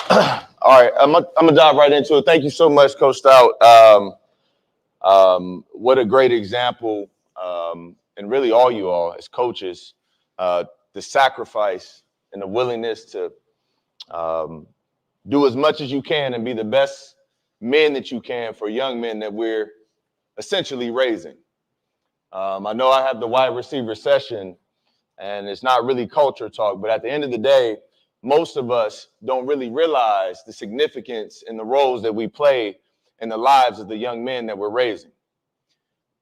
All right, I'm gonna dive right into it. Thank you so much, Coach Stout. What a great example, and really all you all as coaches, the sacrifice and the willingness to um, do as much as you can and be the best men that you can for young men that we're essentially raising. I know I have the wide receiver session, and it's not really culture talk, but at the end of the day, most of us don't really realize the significance and the roles that we play in the lives of the young men that we're raising.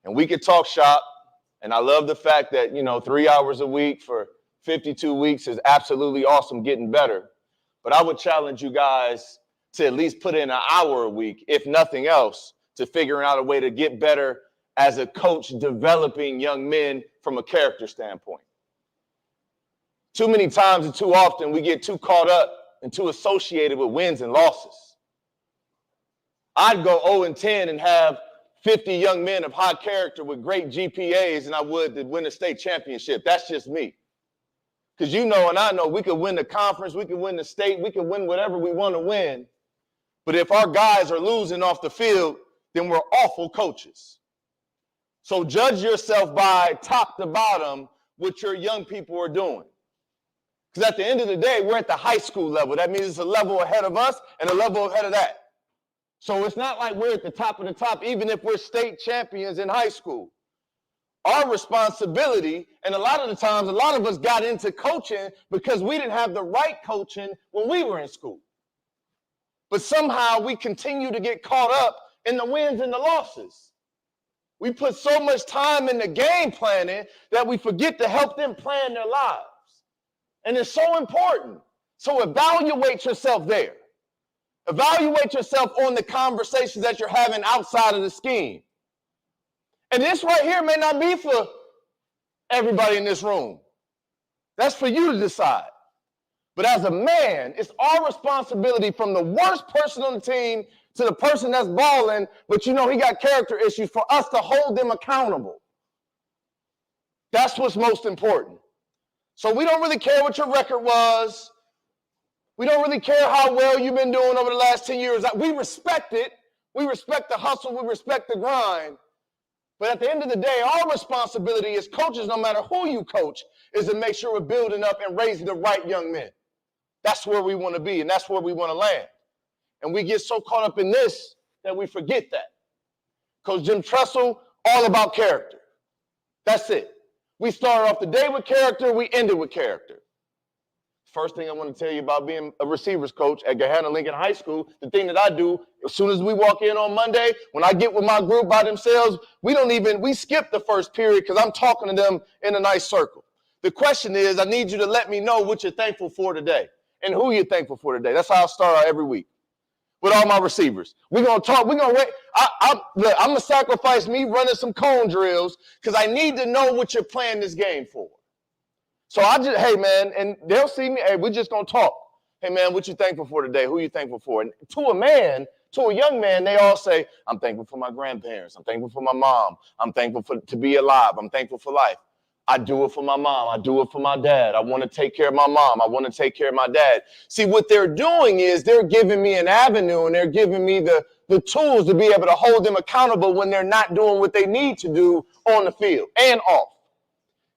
And we could talk shop, and I love the fact that, 3 hours a week for 52 weeks is absolutely awesome, getting better. But I would challenge you guys to at least put in an hour a week, if nothing else, to figuring out a way to get better as a coach developing young men from a character standpoint. Too many times and too often we get too caught up and too associated with wins and losses. I'd go 0-10 and have 50 young men of high character with great GPAs than I would to win a state championship. That's just me. Because you know and I know we could win the conference, we could win the state, we could win whatever we want to win. But if our guys are losing off the field, then we're awful coaches. So judge yourself by top to bottom what your young people are doing. Because at the end of the day, we're at the high school level. That means it's a level ahead of us and a level ahead of that. So it's not like we're at the top of the top, even if we're state champions in high school. Our responsibility, and a lot of the times, a lot of us got into coaching because we didn't have the right coaching when we were in school. But somehow we continue to get caught up in the wins and the losses. We put so much time in the game planning that we forget to help them plan their lives. And it's so important. So evaluate yourself there. Evaluate yourself on the conversations that you're having outside of the scheme. And this right here may not be for everybody in this room. That's for you to decide. But as a man, it's our responsibility from the worst person on the team to the person that's balling, but he got character issues, for us to hold them accountable. That's what's most important. So we don't really care what your record was. We don't really care how well you've been doing over the last 10 years. We respect it. We respect the hustle. We respect the grind. But at the end of the day, our responsibility as coaches, no matter who you coach, is to make sure we're building up and raising the right young men. That's where we want to be, and that's where we want to land. And we get so caught up in this that we forget that. Coach Jim Tressel, all about character. That's it. We started off the day with character, we ended with character. First thing I want to tell you about being a receivers coach at Gahanna Lincoln High School, the thing that I do, as soon as we walk in on Monday, when I get with my group by themselves, we skip the first period because I'm talking to them in a nice circle. The question is, I need you to let me know what you're thankful for today and who you're thankful for today. That's how I start out every week with all my receivers. We're going to talk. We're going to wait. I'm going to sacrifice me running some cone drills because I need to know what you're playing this game for. So hey, man, and they'll see me. Hey, we're just going to talk. Hey, man, what you thankful for today? Who you thankful for? And to a young man, they all say, I'm thankful for my grandparents. I'm thankful for my mom. I'm thankful to be alive. I'm thankful for life. I do it for my mom. I do it for my dad. I want to take care of my mom. I want to take care of my dad. See, what they're doing is they're giving me an avenue and they're giving me the tools to be able to hold them accountable when they're not doing what they need to do on the field and off.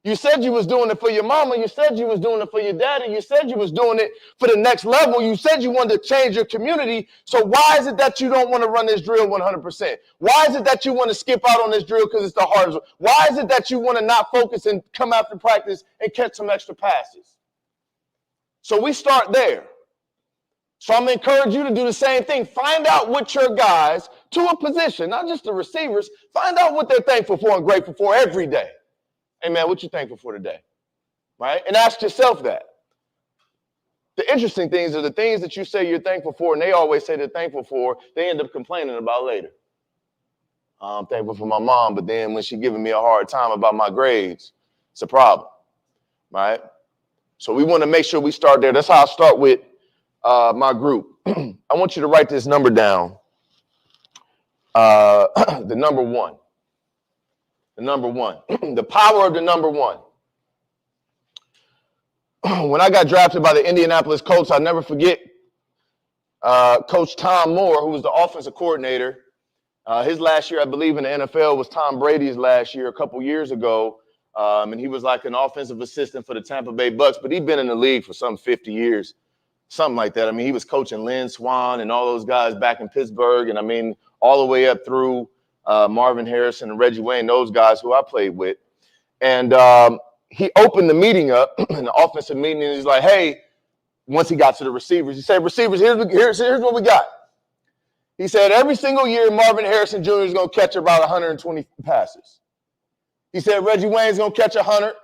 You said you was doing it for your mama. You said you was doing it for your daddy. You said you was doing it for the next level. You said you wanted to change your community. So why is it that you don't want to run this drill 100%? Why is it that you want to skip out on this drill because it's the hardest? Why is it that you want to not focus and come after practice and catch some extra passes? So we start there. So I'm going to encourage you to do the same thing. Find out what your guys, to a position, not just the receivers, find out what they're thankful for and grateful for every day. Hey, man, what you thankful for today? Right? And ask yourself that. The interesting things are the things that you say you're thankful for, and they always say they're thankful for, they end up complaining about later. I'm thankful for my mom, but then when she's giving me a hard time about my grades, it's a problem, right? So we want to make sure we start there. That's how I start with my group. I want you to write this number down. The number one. The number one. The power of the number one. When I got drafted by the Indianapolis Colts, I'll never forget, Coach Tom Moore, who was the offensive coordinator, his last year, I believe, in the NFL was Tom Brady's last year a couple years ago. And he was like an offensive assistant for the Tampa Bay Bucks, but he'd been in the league for some 50 years, something like that. I mean, he was coaching Lynn Swann and all those guys back in Pittsburgh. And I mean, all the way up through Marvin Harrison and Reggie Wayne, those guys who I played with. And he opened the meeting up, in the offensive meeting, and he's like, hey, once he got to the receivers, he said, receivers, here's what we got. He said, every single year, Marvin Harrison Jr. is going to catch about 120 passes. He said, Reggie Wayne's going to catch 100.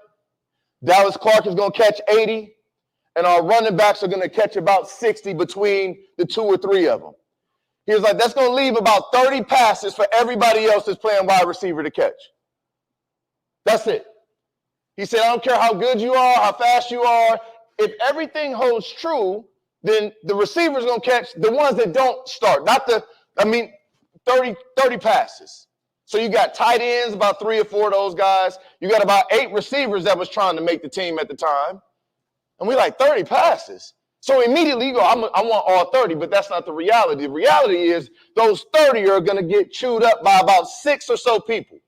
Dallas Clark is going to catch 80. And our running backs are going to catch about 60 between the 2 or 3 of them. He was like, that's going to leave about 30 passes for everybody else that's playing wide receiver to catch. That's it. He said, I don't care how good you are, how fast you are. If everything holds true, then the receiver's going to catch the ones that don't start. 30 passes. So you got tight ends, about 3 or 4 of those guys. You got about 8 receivers that was trying to make the team at the time. And we like 30 passes. So immediately you go, I want all 30, but that's not the reality. The reality is those 30 are going to get chewed up by about 6 or so people.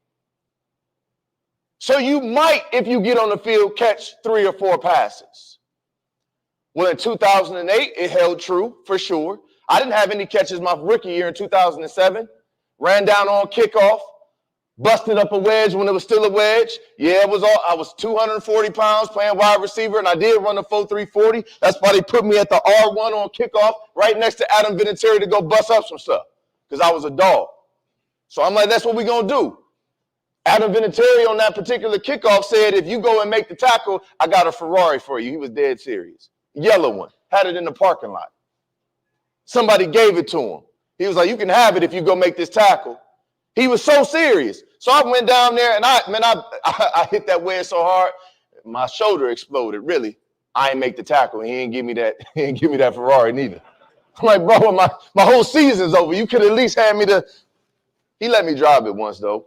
So you might, if you get on the field, catch 3 or 4 passes. Well, in 2008, it held true for sure. I didn't have any catches my rookie year in 2007. Ran down on kickoff. Busted up a wedge when it was still a wedge. Yeah, I was 240 pounds playing wide receiver, and I did run the 4.340. That's why they put me at the R1 on kickoff right next to Adam Vinatieri to go bust up some stuff because I was a dog. So I'm like, that's what we're going to do. Adam Vinatieri on that particular kickoff said, if you go and make the tackle, I got a Ferrari for you. He was dead serious. Yellow one. Had it in the parking lot. Somebody gave it to him. He was like, you can have it if you go make this tackle. He was so serious. So I went down there and I hit that wedge so hard, my shoulder exploded, really. I ain't make the tackle. He ain't give me that Ferrari neither. I'm like, bro, my whole season's over. You could at least hand me he let me drive it once though.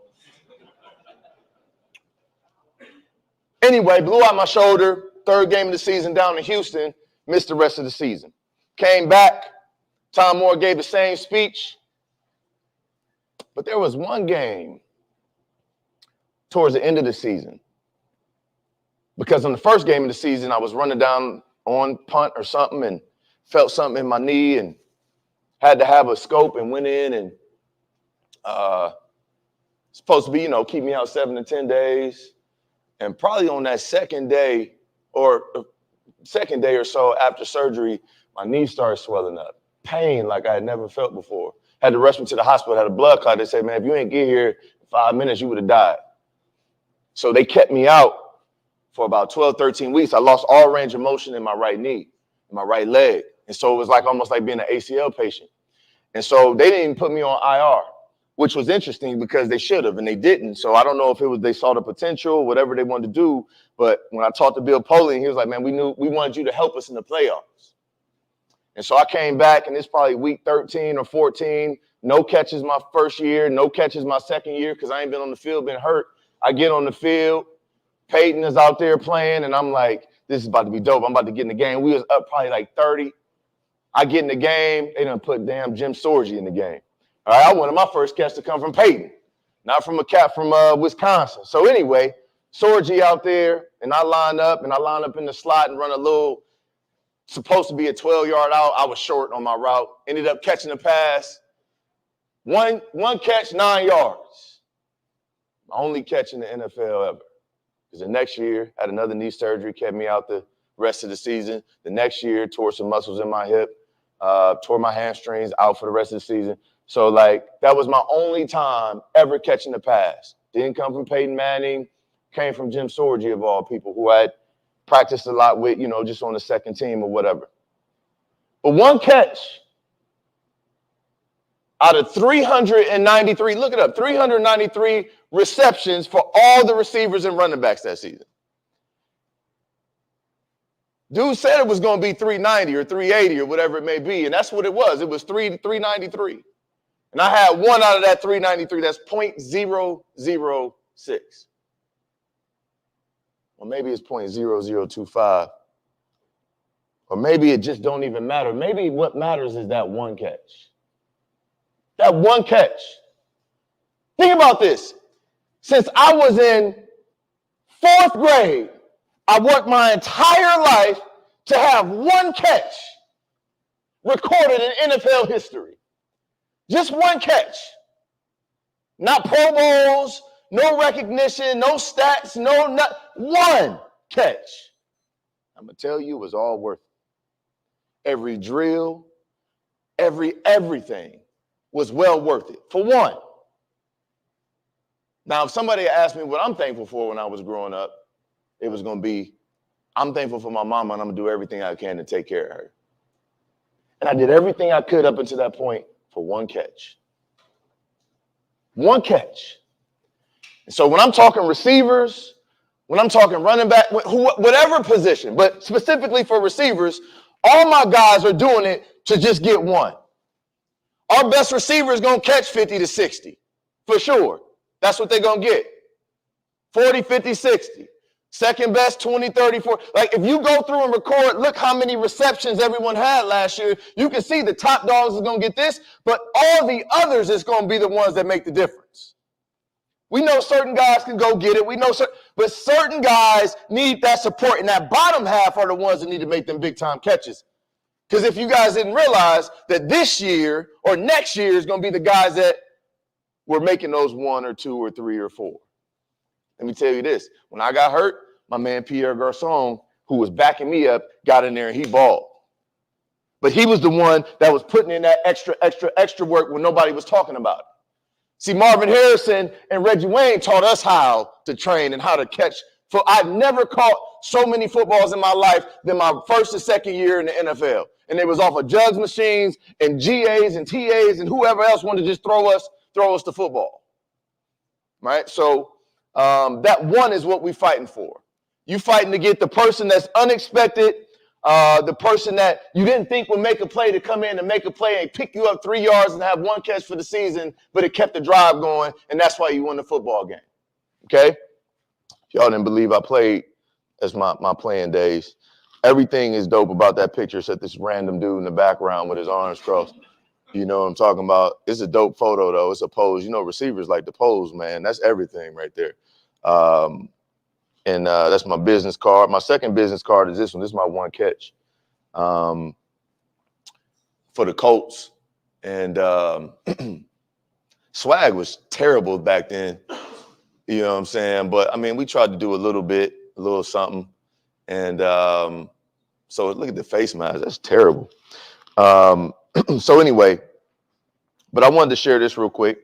Anyway, blew out my shoulder, 3rd game of the season down in Houston, missed the rest of the season. Came back, Tom Moore gave the same speech. But there was one game towards the end of the season, because on the first game of the season, I was running down on punt or something and felt something in my knee and had to have a scope and went in and supposed to be, keep me out 7 to 10 days. And probably on that second day or so after surgery, my knee started swelling up. Pain like I had never felt before. Had to rush me to the hospital, had a blood clot. They said, man, if you ain't get here in 5 minutes, you would have died. So they kept me out for about 12, 13 weeks. I lost all range of motion in my right knee, in my right leg. And so it was like almost like being an ACL patient. And so they didn't even put me on IR, which was interesting because they should have, and they didn't. So I don't know if it was they saw the potential, whatever they wanted to do. But when I talked to Bill Polian, he was like, man, we wanted you to help us in the playoffs. And so I came back, and it's probably week 13 or 14. No catches my first year, no catches my second year because I ain't been on the field, been hurt. I get on the field. Peyton is out there playing, and I'm like, this is about to be dope. I'm about to get in the game. We was up probably like 30. I get in the game. They done put damn Jim Sorgi in the game. All right, I wanted my first catch to come from Peyton, not from a cat from Wisconsin. So anyway, Sorgi out there, and I line up in the slot and run a little, supposed to be a 12-yard out. I was short on my route. Ended up catching the pass. One catch, 9 yards. My only catch in the NFL ever. Because the next year, had another knee surgery, kept me out the rest of the season. The next year, tore some muscles in my hip, tore my hamstrings, out for the rest of the season. So, that was my only time ever catching the pass. Didn't come from Peyton Manning. Came from Jim Sorgi, of all people, who I had practiced a lot with, just on the second team or whatever. But one catch out of 393, look it up, 393 receptions for all the receivers and running backs that season. Dude said it was going to be 390 or 380 or whatever it may be, and that's what it was. It was 393. And I had one out of that 393. That's 0.006. Or maybe it's 0.0025. Or maybe it just don't even matter. Maybe what matters is that one catch. That one catch. Think about this. Since I was in 4th grade, I worked my entire life to have one catch recorded in NFL history. Just one catch. Not Pro Bowls, no recognition, no stats, one catch. I'm going to tell you, it was all worth it. Every drill, everything was well worth it for one. Now, if somebody asked me what I'm thankful for when I was growing up, it was going to be, I'm thankful for my mama, and I'm going to do everything I can to take care of her. And I did everything I could up until that point for one catch. One catch. And so when I'm talking receivers, when I'm talking running back, whatever position, but specifically for receivers, all my guys are doing it to just get one. Our best receiver is going to catch 50 to 60, for sure. That's what they're going to get. 40, 50, 60. Second best, 20, 30, 40. Like, if you go through and record, look how many receptions everyone had last year. You can see the top dogs is going to get this, but all the others is going to be the ones that make the difference. We know certain guys can go get it. We know but certain guys need that support, and that bottom half are the ones that need to make them big-time catches. Because if you guys didn't realize that this year or next year is going to be the guys that were making those 1 or 2 or 3 or 4. Let me tell you this. When I got hurt, my man Pierre Garçon, who was backing me up, got in there and he balled. But he was the one that was putting in that extra work when nobody was talking about it. See, Marvin Harrison and Reggie Wayne taught us how to train and how to catch. I've never caught so many footballs in my life than my first and second year in the NFL. And it was off of jugs machines and GAs and TAs and whoever else wanted to just throw us the football. Right? So that one is what we're fighting for. You fighting to get the person that's unexpected, the person that you didn't think would make a play to come in and make a play and pick you up 3 yards and have one catch for the season, but it kept the drive going, and that's why you won the football game. Okay? If y'all didn't believe I played, that's my playing days. Everything is dope about that picture except this random dude in the background with his arms crossed. You know what I'm talking about? It's a dope photo, though. It's a pose. You know, receivers like to pose, man. That's everything right there. And that's my business card. My second business card is this one. This is my one catch for the Colts. And swag was terrible back then. You know what I'm saying? But, I mean, we tried to do a little something. And so look at the face mask. That's terrible. So anyway, but I wanted to share this real quick,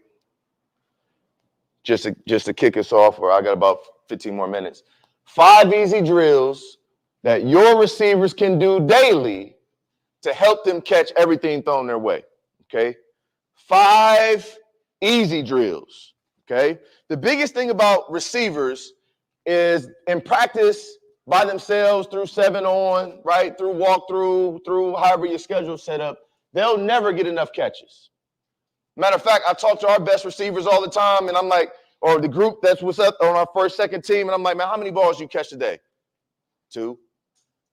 just to kick us off, where I got about 15 more minutes. 5 easy drills that your receivers can do daily to help them catch everything thrown their way. Okay, 5 easy drills. Okay, the biggest thing about receivers is in practice by themselves through 7-on, right, through walkthrough, through however your schedule's set up. They'll never get enough catches. Matter of fact, I talk to our best receivers all the time, and I'm like, or the group that's what's up on our first, second team, and I'm like, man, how many balls you catch today? 2.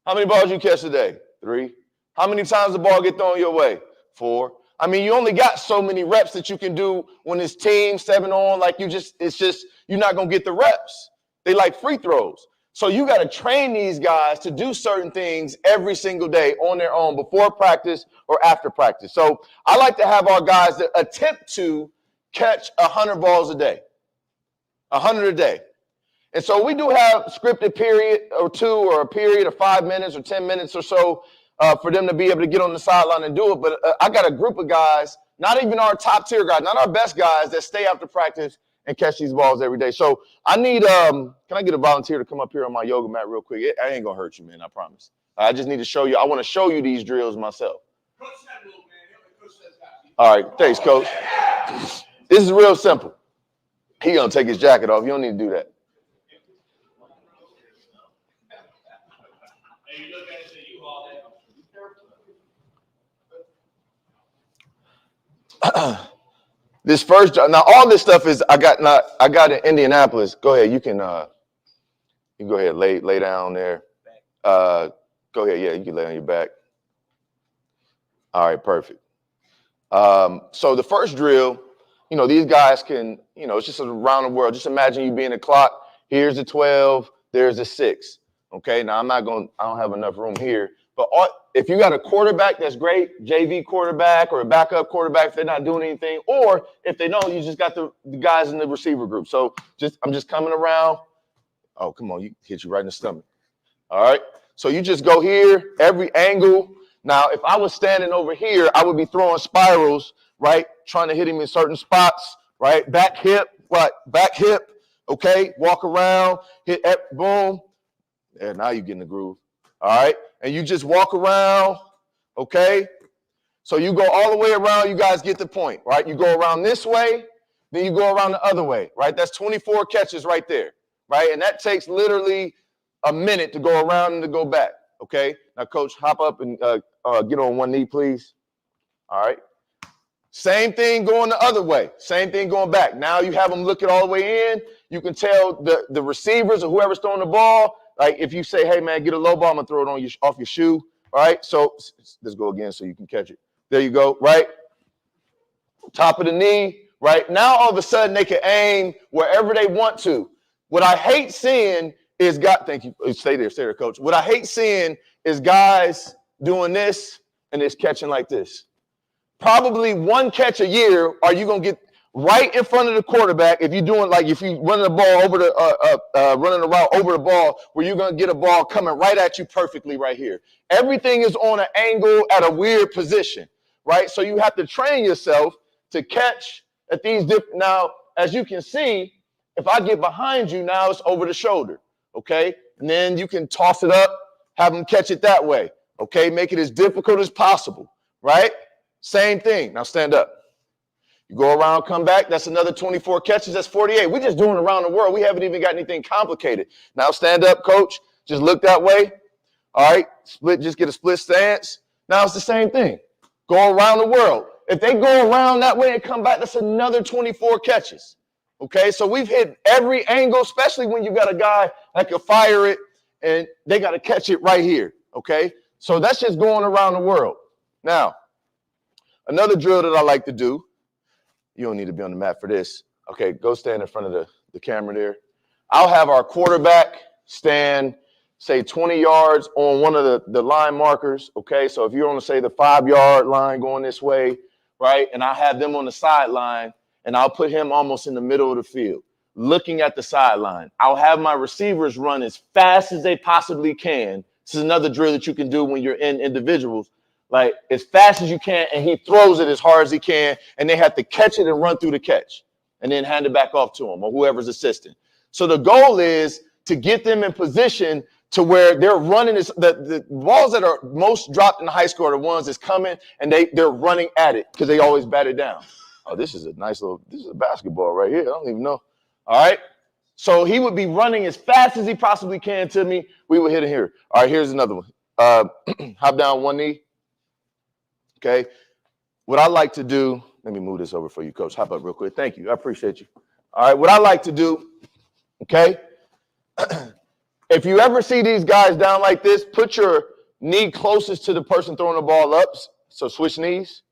How many balls you catch today? 3. How many times the ball get thrown your way? 4. I mean, you only got so many reps that you can do when it's team 7-on. Like you're not gonna get the reps. They like free throws. So you got to train these guys to do certain things every single day on their own before practice or after practice. So I like to have our guys that attempt to catch 100 balls a day, 100 a day. And so we do have a scripted period or 2 or a period of 5 minutes or 10 minutes or so for them to be able to get on the sideline and do it. But I got a group of guys, not even our top tier guys, not our best guys, that stay after practice and catch these balls every day. So I need, can I get a volunteer to come up here on my yoga mat real quick? I ain't gonna hurt you, man, I promise. I just need to show you. I want to show you these drills myself. All right, thanks, Coach. This is real simple. He gonna take his jacket off. You don't need to do that. This first, now all this stuff is I got in Indianapolis. Go ahead, you can go ahead lay down there. Go ahead. Yeah, you can lay on your back. All right, perfect. So the first drill, these guys can, it's just around the world. Just imagine you being a clock. Here's the 12, there's the 6. Okay, now I don't have enough room here. But if you got a quarterback, that's great, JV quarterback or a backup quarterback if they're not doing anything. Or if they don't, you just got the guys in the receiver group. So I'm just coming around. Oh, come on, you hit you right in the stomach. All right, so you just go here, every angle. Now, if I was standing over here, I would be throwing spirals, right? Trying to hit him in certain spots, right? Back hip, back hip, okay? Walk around, hit, boom. And now you get in the groove, all right? And you just walk around, okay? So you go all the way around, you guys get the point, right? You go around this way, then you go around the other way, right? That's 24 catches right there, right? And that takes literally a minute to go around and to go back, okay? Now, Coach, hop up and get on one knee, please. All right. Same thing going the other way. Same thing going back. Now you have them looking all the way in. You can tell the receivers or whoever's throwing the ball, like if you say, hey, man, get a low ball, I'm going to throw it off your shoe. All right. So let's go again so you can catch it. There you go. Right. Top of the knee. Right. Now, all of a sudden, they can aim wherever they want to. What I hate seeing is thank you. Stay there, Coach. What I hate seeing is guys doing this and it's catching like this. Probably one catch a year, are you going to get right in front of the quarterback if you're doing if you running the ball over running the route over the ball where you're going to get a ball coming right at you perfectly right here. Everything is on an angle at a weird position, right? So you have to train yourself to catch at these different. Now, as you can see, if I get behind you, now it's over the shoulder, okay? And then you can toss it up, have them catch it that way, okay? Make it as difficult as possible, right? Same thing. Now stand up. You go around, come back. That's another 24 catches. That's 48. We're just doing around the world. We haven't even got anything complicated. Now stand up, Coach. Just look that way. All right. Split. Just get a split stance. Now it's the same thing. Go around the world. If they go around that way and come back, that's another 24 catches. Okay. So we've hit every angle, especially when you got a guy that can fire it and they got to catch it right here. Okay. So that's just going around the world. Now, another drill that I like to do, you don't need to be on the mat for this. Okay, go stand in front of the camera there. I'll have our quarterback stand, say, 20 yards on one of the line markers, okay? So if you're on, say, the 5-yard line going this way, right, and I'll have them on the sideline, and I'll put him almost in the middle of the field, looking at the sideline. I'll have my receivers run as fast as they possibly can. This is another drill that you can do when you're in individuals. Like as fast as you can, and he throws it as hard as he can, and they have to catch it and run through the catch, and then hand it back off to him or whoever's assisting. So the goal is to get them in position to where they're running. The balls that are most dropped in the high school are the ones that's coming, and they're running at it because they always bat it down. Oh, this is a basketball right here. I don't even know. All right. So he would be running as fast as he possibly can to me. We would hit it here. All right, here's another one. Hop down one knee. Okay, what I like to do, let me move this over for you, Coach. Hop up real quick. Thank you. I appreciate you. All right, what I like to do, okay, if you ever see these guys down like this, put your knee closest to the person throwing the ball up, so switch knees.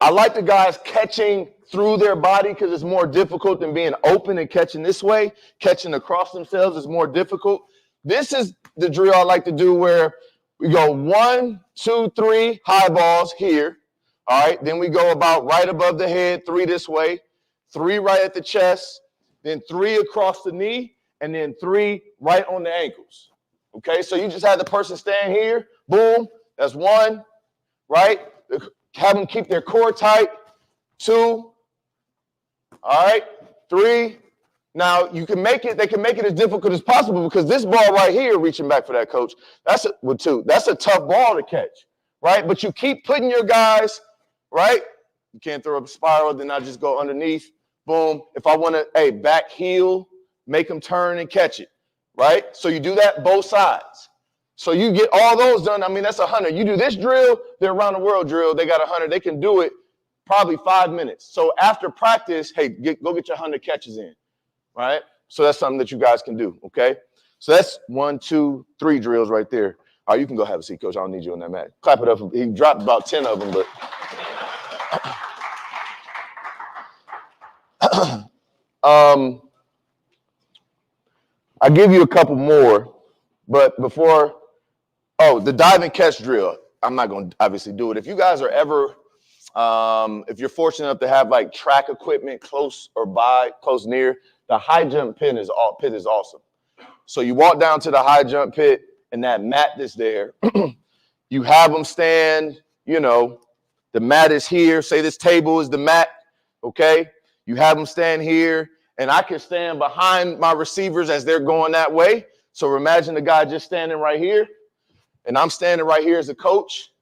I like the guys catching through their body because it's more difficult than being open and catching this way. Catching across themselves is more difficult. This is the drill I like to do where we go 1, 2, 3 high balls here. All right. Then we go about right above the head, 3 this way, 3 right at the chest, then 3 across the knee, and then 3 right on the ankles. Okay. So you just have the person stand here. Boom. That's 1. Right. Have them keep their core tight. 2. All right. 3. Now, they can make it as difficult as possible because this ball right here, reaching back for that, Coach, that's a tough ball to catch, right? But you keep putting your guys, right? You can't throw up a spiral, then I just go underneath, boom. If I want to, back heel, make them turn and catch it, right? So you do that both sides. So you get all those done. I mean, that's 100. You do this drill, the around the world drill, they got 100. They can do it probably 5 minutes. So after practice, go get your 100 catches in. Right? So that's something that you guys can do, okay? So that's 1, 2, 3 drills right there. All right, you can go have a seat, Coach. I don't need you on that mat. Clap it up. He dropped about 10 of them, but. I'll give you a couple more, but before, the dive and catch drill. I'm not going to obviously do it. If you guys are ever, if you're fortunate enough to have like track equipment close near, the high jump pit is awesome. So you walk down to the high jump pit and that mat that's there, you have them stand, the mat is here. Say this table is the mat, okay? You have them stand here, and I can stand behind my receivers as they're going that way. So imagine the guy just standing right here, and I'm standing right here as a coach.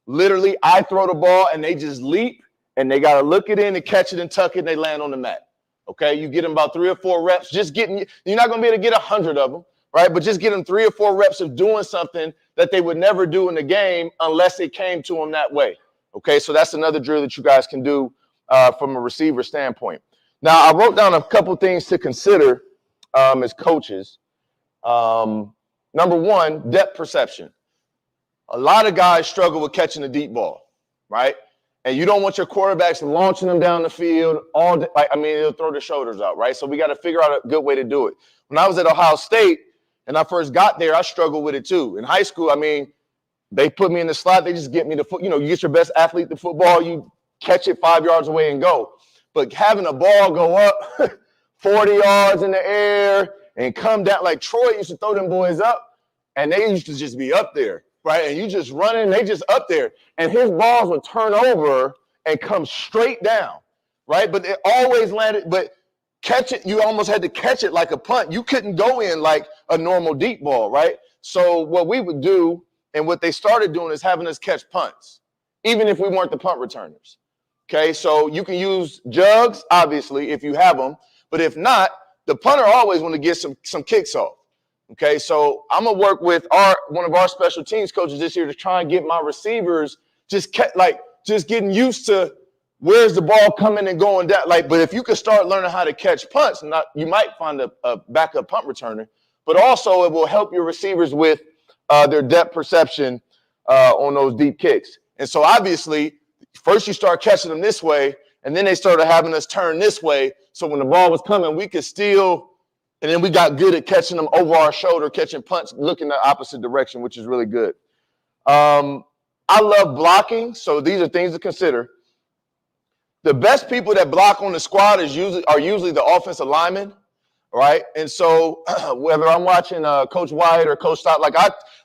Literally, I throw the ball, and they just leap, and they got to look it in and catch it and tuck it, and they land on the mat. Okay, you get them about 3 or 4 reps. You're not going to be able to get 100 of them, right? But just get them 3 or 4 reps of doing something that they would never do in the game unless it came to them that way. Okay, so that's another drill that you guys can do from a receiver standpoint. Now, I wrote down a couple things to consider as coaches. Number one, depth perception. A lot of guys struggle with catching a deep ball, right? And you don't want your quarterbacks launching them down the field all day. They'll throw their shoulders out, right? So we got to figure out a good way to do it. When I was at Ohio State and I first got there, I struggled with it too. In high school, they put me in the slot. They just get me the foot. You get your best athlete the football. You catch it 5 yards away and go. But having a ball go up 40 yards in the air and come down, like Troy used to throw them boys up, and they used to just be up there, right? And you just running, they just up there. And his balls would turn over and come straight down, right? But it always landed, but catch it, you almost had to catch it like a punt. You couldn't go in like a normal deep ball, right? So what we would do, and what they started doing, is having us catch punts, even if we weren't the punt returners. Okay, so you can use jugs, obviously, if you have them. But if not, the punter always want to get some kicks off. Okay, so I'm going to work with one of our special teams coaches this year to try and get my receivers just getting used to where's the ball coming and going down. But if you could start learning how to catch punts, you might find a backup punt returner. But also it will help your receivers with their depth perception on those deep kicks. And so obviously, first you start catching them this way, and then they started having us turn this way. So when the ball was coming, we could steal, and then we got good at catching them over our shoulder, catching punts, looking the opposite direction, which is really good. I love blocking, so these are things to consider. The best people that block on the squad are usually the offensive linemen, right? And so whether I'm watching Coach White or Coach Stott,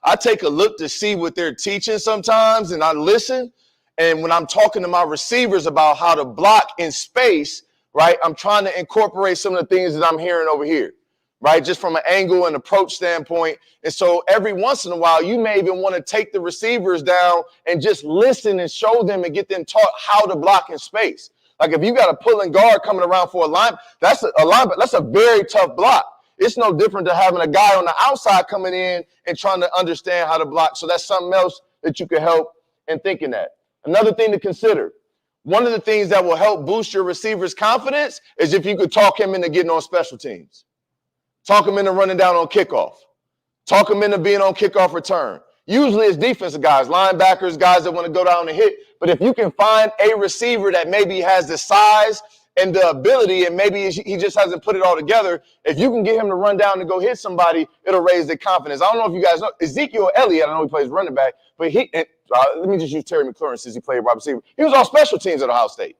I take a look to see what they're teaching sometimes, and I listen. And when I'm talking to my receivers about how to block in space, right, I'm trying to incorporate some of the things that I'm hearing over here, right, just from an angle and approach standpoint. And so every once in a while, you may even want to take the receivers down and just listen and show them and get them taught how to block in space. Like if you got a pulling guard coming around for a line, that's a very tough block. It's no different to having a guy on the outside coming in and trying to understand how to block. So that's something else that you can help in thinking that. Another thing to consider, one of the things that will help boost your receiver's confidence is if you could talk him into getting on special teams. Talk him into running down on kickoff. Talk him into being on kickoff return. Usually it's defensive guys, linebackers, guys that want to go down and hit. But if you can find a receiver that maybe has the size and the ability, and maybe he just hasn't put it all together, if you can get him to run down and go hit somebody, it'll raise their confidence. I don't know if you guys know, Ezekiel Elliott, I know he plays running back, but let me just use Terry McLaurin since he played wide receiver. He was on special teams at Ohio State.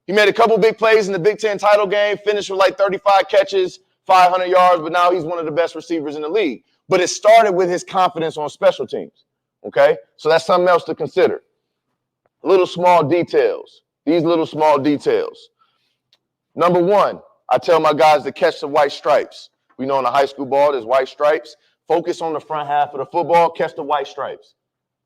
He made a couple big plays in the Big Ten title game, finished with like 35 catches, 500 yards, but now he's one of the best receivers in the league. But it started with his confidence on special teams, okay? So that's something else to consider. Little small details, these little small details. Number one, I tell my guys to catch the white stripes. We know in the high school ball, there's white stripes. Focus on the front half of the football, catch the white stripes.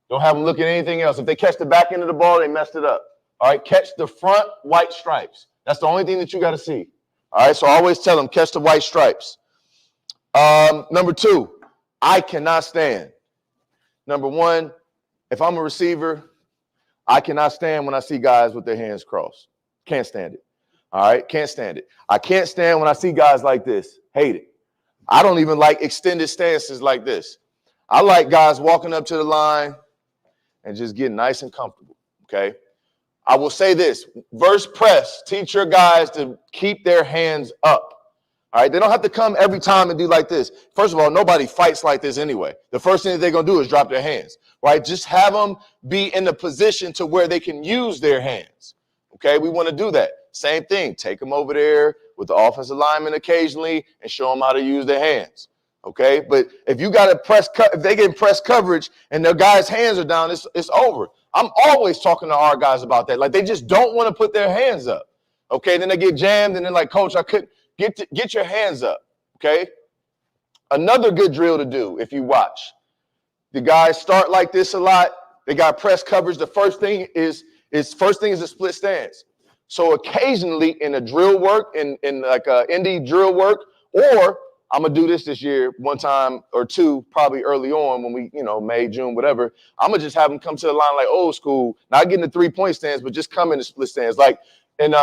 Don't have them look at anything else. If they catch the back end of the ball, they messed it up. All right, catch the front white stripes. That's the only thing that you got to see. All right, so I always tell them, catch the white stripes. Number two, I cannot stand. Number one, if I'm a receiver, I cannot stand when I see guys with their hands crossed. Can't stand it. All right, can't stand it. I can't stand when I see guys like this. Hate it. I don't even like extended stances like this. I like guys walking up to the line and just getting nice and comfortable, okay? I will say this, verse press, teach your guys to keep their hands up. All right, they don't have to come every time and do like this. First of all, nobody fights like this anyway. The first thing that they're going to do is drop their hands, right? Just have them be in the position to where they can use their hands, okay? We want to do that. Same thing, take them over there with the offensive lineman occasionally and show them how to use their hands, okay? But if you got to press, if they get press coverage and their guys' hands are down, it's over. I'm always talking to our guys about that. Like, they just don't want to put their hands up, okay? Then they get jammed and then like, coach, I couldn't. Get your hands up, okay? Another good drill to do if you watch. The guys start like this a lot. They got press coverage. The first thing is a split stance. So occasionally in a drill work, in like a indie drill work, or I'm going to do this year one time or two, probably early on when we, May, June, whatever. I'm going to just have them come to the line like old school, not getting the 3-point stance, but just come in the split stance. Like, and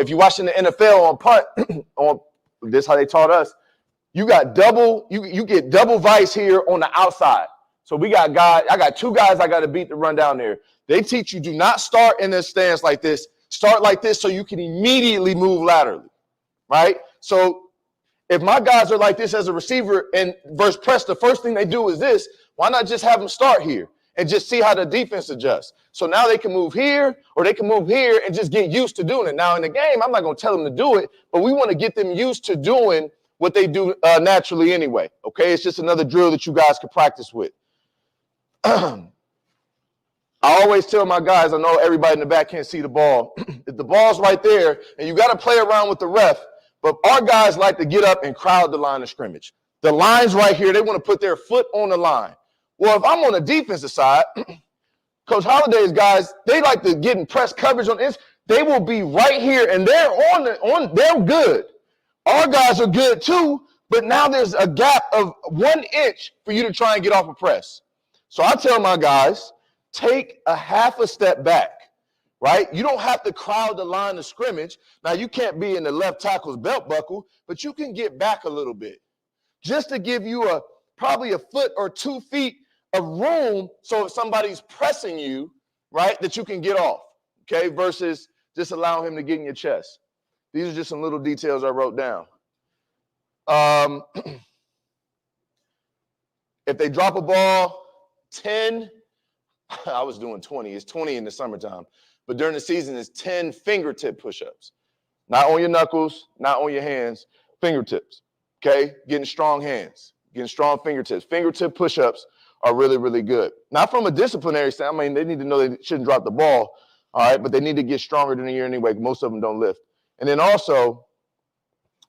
if you're watching the NFL on punt, on this how they taught us, you got you get double vice here on the outside. So I got two guys I got to beat to run down there. They teach you do not start in this stance like this. Start like this so you can immediately move laterally, right? So if my guys are like this as a receiver and verse press, the first thing they do is this. Why not just have them start here and just see how the defense adjusts? So now they can move here or they can move here and just get used to doing it. Now in the game, I'm not going to tell them to do it, but we want to get them used to doing what they do naturally anyway. Okay, it's just another drill that you guys can practice with. I always tell my guys, I know everybody in the back can't see the ball. If the ball's right there and you got to play around with the ref, but our guys like to get up and crowd the line of scrimmage. The line's right here. They want to put their foot on the line. Well, if I'm on the defensive side, Coach Holliday's guys, they like to get in press coverage on this. They will be right here, and they're good. Our guys are good too, but now there's a gap of 1 inch for you to try and get off a press. So I tell my guys, take a half a step back. Right? You don't have to crowd the line of scrimmage. Now, you can't be in the left tackle's belt buckle, but you can get back a little bit just to give you probably a foot or 2 feet of room so if somebody's pressing you, right, that you can get off, okay, versus just allowing him to get in your chest. These are just some little details I wrote down. If they drop a ball, 10, I was doing 20. It's 20 in the summertime. But during the season, it's 10 fingertip push-ups. Not on your knuckles, not on your hands, fingertips, okay? Getting strong hands, getting strong fingertips. Fingertip push-ups are really, really good. Not from a disciplinary standpoint. I mean, they need to know they shouldn't drop the ball, all right? But they need to get stronger during the year anyway. Most of them don't lift. And then also,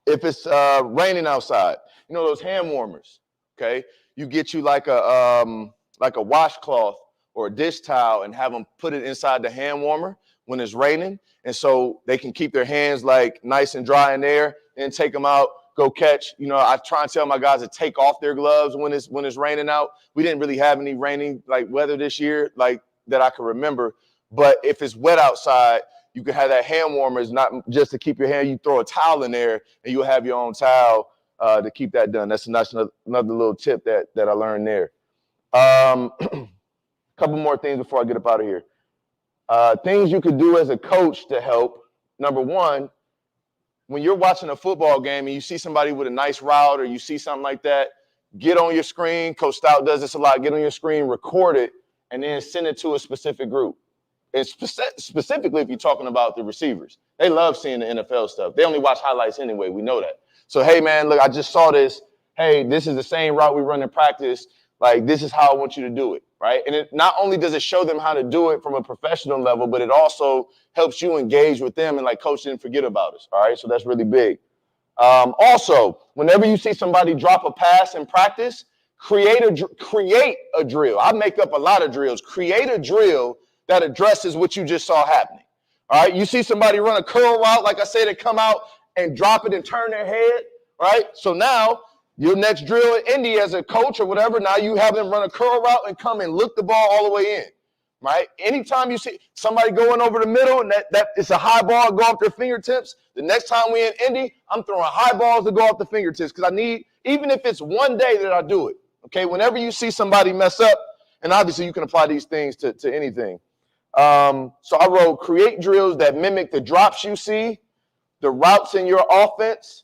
if it's raining outside, those hand warmers, okay? You get you like a washcloth or a dish towel and have them put it inside the hand warmer when it's raining. And so they can keep their hands like nice and dry in there and take them out, go catch. I try and tell my guys to take off their gloves when it's raining out. We didn't really have any raining like weather this year like that I can remember. But if it's wet outside, you can have that hand warmer. It's not just to keep your hand. You throw a towel in there and you'll have your own towel to keep that done. That's another little tip that I learned there. Couple more things before I get up out of here. Things you could do as a coach to help. Number one, when you're watching a football game and you see somebody with a nice route or you see something like that, get on your screen. Coach Stout does this a lot. Get on your screen, record it, and then send it to a specific group. And specifically if you're talking about the receivers. They love seeing the NFL stuff. They only watch highlights anyway. We know that. So, hey, man, look, I just saw this. Hey, this is the same route we run in practice. Like, this is how I want you to do it, right? And it not only does it show them how to do it from a professional level, but it also helps you engage with them and, like, coach didn't forget about us, all right? So that's really big. Also, whenever you see somebody drop a pass in practice, create a drill. I make up a lot of drills. Create a drill that addresses what you just saw happening, all right? You see somebody run a curl route, like I said, and come out and drop it and turn their head, right? So now your next drill at Indy as a coach or whatever, now you have them run a curl route and come and look the ball all the way in, right? Anytime you see somebody going over the middle and that it's a high ball, go off their fingertips, the next time we're in Indy, I'm throwing high balls to go off the fingertips because I need, even if it's one day that I do it, Okay, whenever you see somebody mess up, and obviously you can apply these things to anything. So I wrote, create drills that mimic the drops you see, the routes in your offense,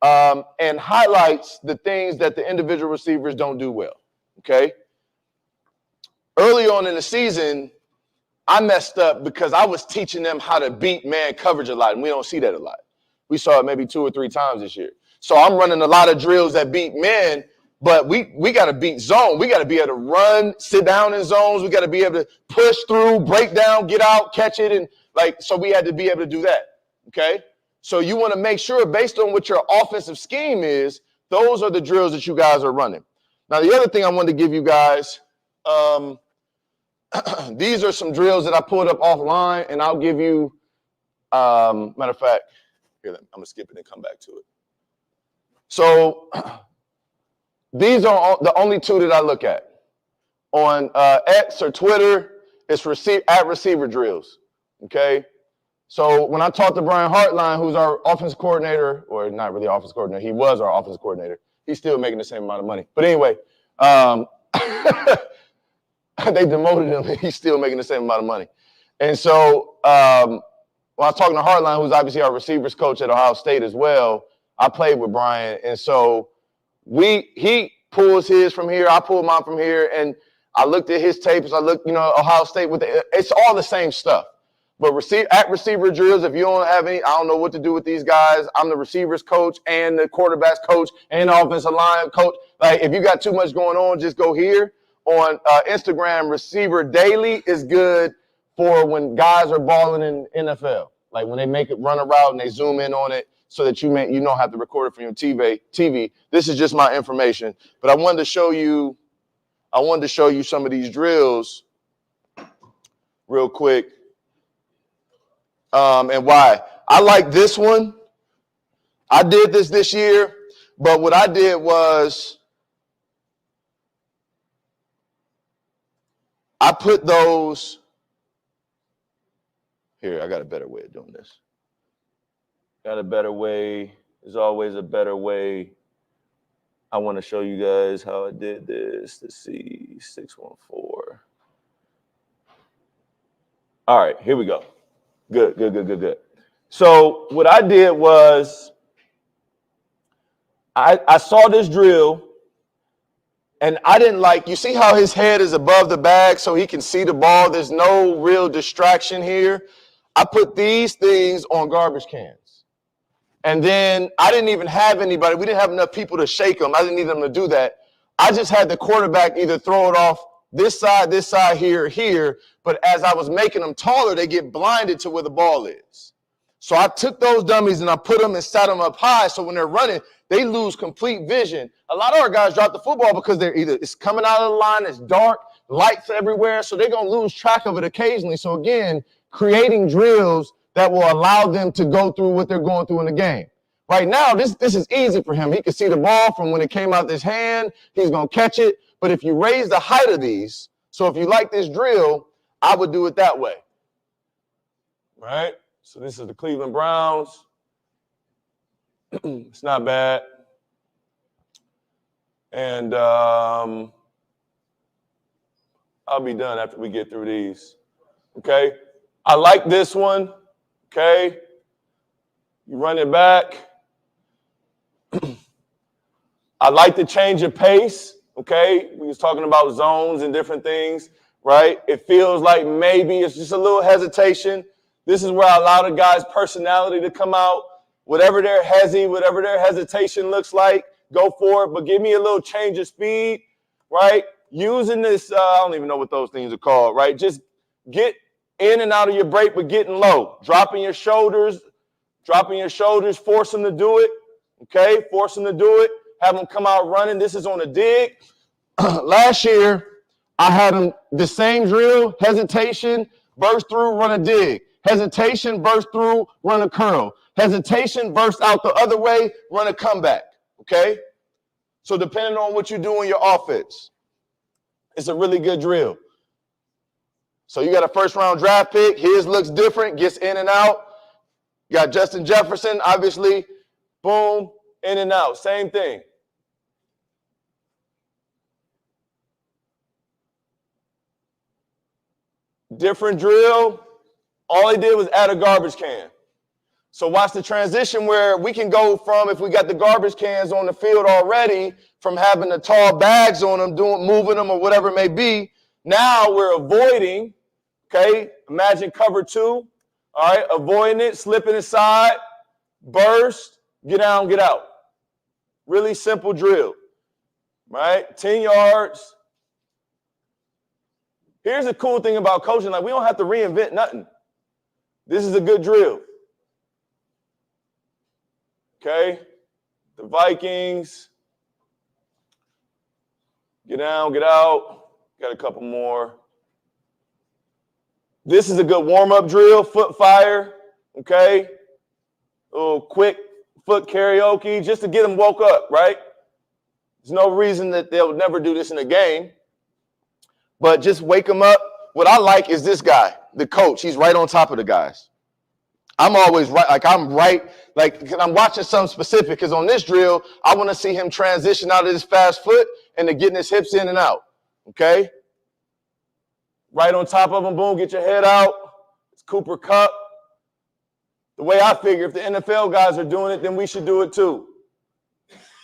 and highlights the things that the individual receivers don't do well, okay? Early on in the season, I messed up because I was teaching them how to beat man coverage a lot, and we don't see that a lot. We saw it maybe 2 or 3 times this year. So I'm running a lot of drills that beat men, but we got to beat zone. We got to be able to run, sit down in zones. We got to be able to push through, break down, get out, catch it, and so we had to be able to do that, okay? So you want to make sure, based on what your offensive scheme is, those are the drills that you guys are running. Now, the other thing I wanted to give you guys, these are some drills that I pulled up offline, and I'll give you, matter of fact, here, I'm going to skip it and come back to it. So these are the only 2 that I look at. On X or Twitter, it's @receiver drills, okay? So when I talked to Brian Hartline, who's our offensive coordinator, or not really offensive coordinator, he was our offensive coordinator. He's still making the same amount of money. But anyway, they demoted him, and he's still making the same amount of money. And so when I was talking to Hartline, who's obviously our receivers coach at Ohio State as well, I played with Brian. And so he pulls his from here, I pull mine from here, and I looked at his tapes. I looked, Ohio State it's all the same stuff. But receiver drills, if you don't have any, I don't know what to do with these guys. I'm the receivers coach and the quarterbacks coach and the offensive line coach. Like, if you got too much going on, just go here. On Instagram, Receiver Daily is good for when guys are balling in NFL. Like when they make it run a route and they zoom in on it so that you don't have to record it from your TV. This is just my information. But I wanted to show you some of these drills real quick. And why. I like this one. I did this year, but what I did was I put those here. I got a better way of doing this. Got a better way. There's always a better way. I want to show you guys how I did this. Let's see, 614. All right, here we go. Good. So what I did was I saw this drill, and I didn't you see how his head is above the bag so he can see the ball? There's no real distraction here. I put these things on garbage cans. And then I didn't even have anybody. We didn't have enough people to shake them. I didn't need them to do that. I just had the quarterback either throw it off this side, here. But as I was making them taller, they get blinded to where the ball is. So I took those dummies and I put them and sat them up high. So when they're running, they lose complete vision. A lot of our guys drop the football because it's coming out of the line, it's dark, lights everywhere. So they're going to lose track of it occasionally. So again, creating drills that will allow them to go through what they're going through in the game. Right now, this is easy for him. He can see the ball from when it came out his hand. He's going to catch it. But if you raise the height of these, so if you like this drill, I would do it that way. Right? So this is the Cleveland Browns. It's not bad. And I'll be done after we get through these. Okay? I like this one. Okay? You run it back. I like the change of pace. Okay, we was talking about zones and different things, right? It feels like maybe it's just a little hesitation. This is where I allow the guys' personality to come out. Whatever their hesitation looks like, go for it. But give me a little change of speed, right? Using this, I don't even know what those things are called, right? Just get in and out of your break, but getting low. Dropping your shoulders, force them to do it, okay? Force them to do it. Have them come out running. This is on a dig. Last year, I had them the same drill, hesitation, burst through, run a dig. Hesitation, burst through, run a curl. Hesitation, burst out the other way, run a comeback, okay? So depending on what you do in your offense, it's a really good drill. So you got a first-round draft pick. His looks different, gets in and out. You got Justin Jefferson, obviously. Boom, in and out. Same thing. Different drill. All he did was add a garbage can. So watch the transition where we can go from, if we got the garbage cans on the field already, from having the tall bags on them, moving them or whatever it may be. Now we're avoiding, okay? Imagine cover 2, all right? Avoiding it, slipping inside, burst, get down, get out. Really simple drill, right? 10 yards. Here's the cool thing about coaching. Like, we don't have to reinvent nothing. This is a good drill. Okay? The Vikings. Get down, get out. Got a couple more. This is a good warm-up drill, foot fire. Okay? A little quick foot karaoke just to get them woke up, right? There's no reason that they'll never do this in a game. But just wake them up. What I like is this guy, the coach. He's right on top of the guys. I'm always right. Like, I'm watching something specific because on this drill, I want to see him transition out of his fast foot and to getting his hips in and out. Okay? Right on top of him, boom, get your head out. It's Cooper Kupp. The way I figure, if the NFL guys are doing it, then we should do it too.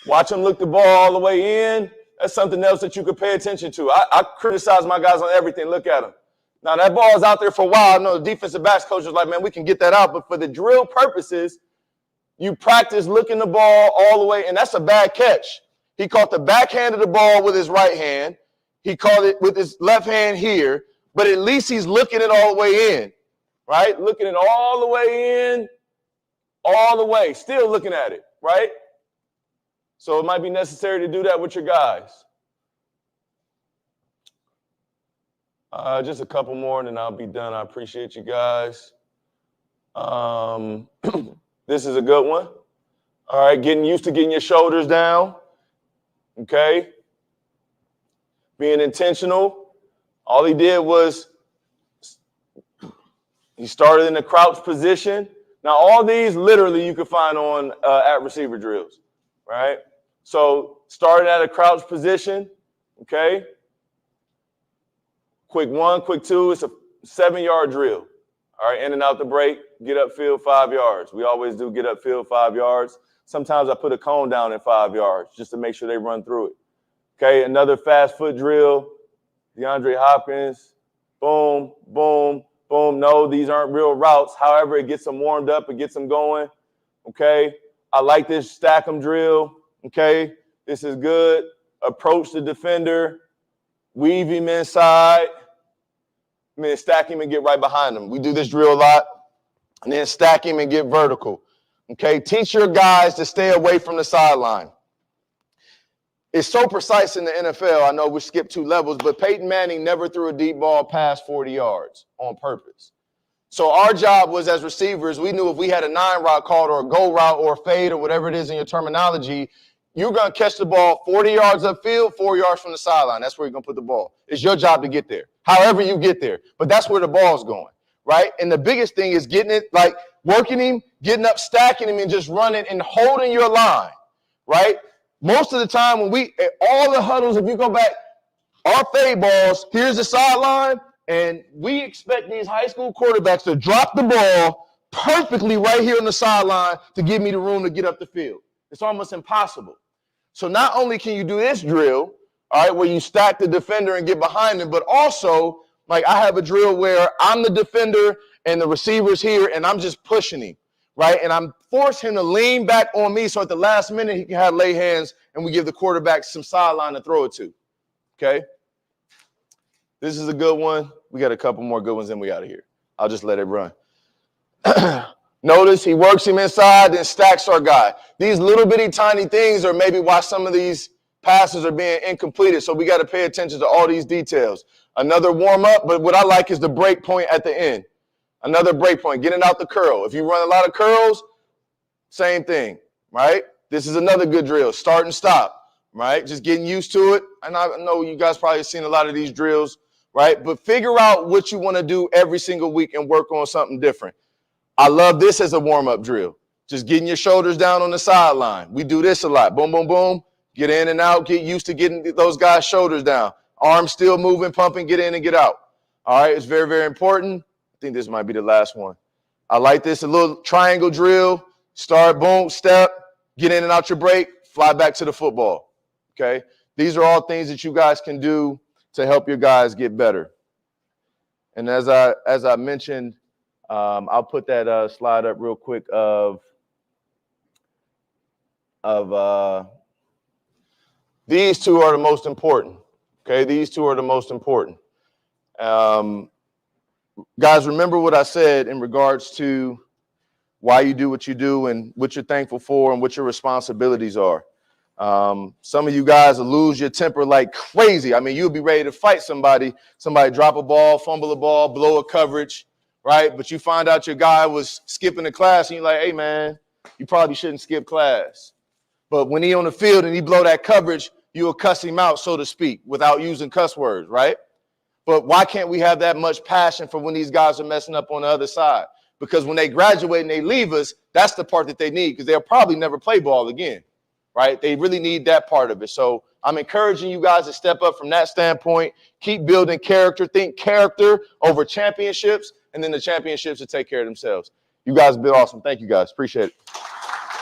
Watch them look the ball all the way in. That's something else that you could pay attention to. I criticize my guys on everything. Look at them. Now, that ball is out there for a while. I know the defensive backs coach is like, man, we can get that out. But for the drill purposes, you practice looking the ball all the way, and that's a bad catch. He caught the backhand of the ball with his right hand. He caught it with his left hand here, but at least he's looking it all the way in, right? Looking it all the way in, all the way, still looking at it, right? So it might be necessary to do that with your guys. Just a couple more, and then I'll be done. I appreciate you guys. This is a good one. All right, getting used to getting your shoulders down. Okay. Being intentional. All he did was he started in the crouch position. Now, all these literally you can find on at receiver drills, right? So started at a crouch position, okay? Quick 1, quick 2, it's a 7-yard drill. All right, in and out the break, get upfield 5 yards. We always do get upfield 5 yards. Sometimes I put a cone down at 5 yards just to make sure they run through it. Okay, another fast foot drill. DeAndre Hopkins, boom, boom, boom. No, these aren't real routes. However, it gets them warmed up, it gets them going. Okay, I like this stack 'em drill. Okay, this is good. Approach the defender, weave him inside, and then stack him and get right behind him. We do this drill a lot, and then stack him and get vertical. Okay, teach your guys to stay away from the sideline. It's so precise in the NFL. I know we skipped 2 levels, but Peyton Manning never threw a deep ball past 40 yards on purpose. So our job was, as receivers, we knew if we had a 9 route called or a go route or a fade or whatever it is in your terminology, you're going to catch the ball 40 yards upfield, 4 yards from the sideline. That's where you're going to put the ball. It's your job to get there, however you get there. But that's where the ball's going, right? And the biggest thing is getting it, like working him, getting up, stacking him, and just running and holding your line, right? Most of the time when all the huddles, if you go back, our fade balls, here's the sideline, and we expect these high school quarterbacks to drop the ball perfectly right here on the sideline to give me the room to get up the field. It's almost impossible. So not only can you do this drill, all right, where you stack the defender and get behind him, but also, like I have a drill where I'm the defender and the receiver's here, and I'm just pushing him, right? And I'm forcing him to lean back on me so at the last minute he can have lay hands and we give the quarterback some sideline to throw it to, okay? This is a good one. We got a couple more good ones, then we out of here. I'll just let it run. Notice he works him inside, then stacks our guy. These little bitty tiny things are maybe why some of these passes are being incompleted. So we got to pay attention to all these details. Another warm up, but what I like is the break point at the end. Another break point, getting out the curl. If you run a lot of curls, same thing, right? This is another good drill, start and stop, right? Just getting used to it. And I know you guys probably seen a lot of these drills, right? But figure out what you want to do every single week and work on something different. I love this as a warm-up drill. Just getting your shoulders down on the sideline. We do this a lot. Boom, boom, boom. Get in and out. Get used to getting those guys' shoulders down. Arms still moving, pumping, get in and get out. All right, it's very, very important. I think this might be the last one. I like this, a little triangle drill. Start, boom, step, get in and out your break, fly back to the football, okay? These are all things that you guys can do to help your guys get better. And as I mentioned, I'll put that slide up real quick of these two are the most important, okay? These two are the most important. Guys, remember what I said in regards to why you do what you do and what you're thankful for and what your responsibilities are. Some of you guys will lose your temper like crazy. I mean, you'll be ready to fight somebody drop a ball, fumble a ball, blow a coverage, right? But you find out your guy was skipping the class and you're like, hey, man, you probably shouldn't skip class. But when he on the field and he blow that coverage, you'll cuss him out, so to speak, without using cuss words, right? But why can't we have that much passion for when these guys are messing up on the other side? Because when they graduate and they leave us, that's the part that they need, because they'll probably never play ball again, right? They really need that part of it. So I'm encouraging you guys to step up from that standpoint, keep building character, think character over championships, and then the championships will take care of themselves. You guys have been awesome. Thank you, guys. Appreciate it.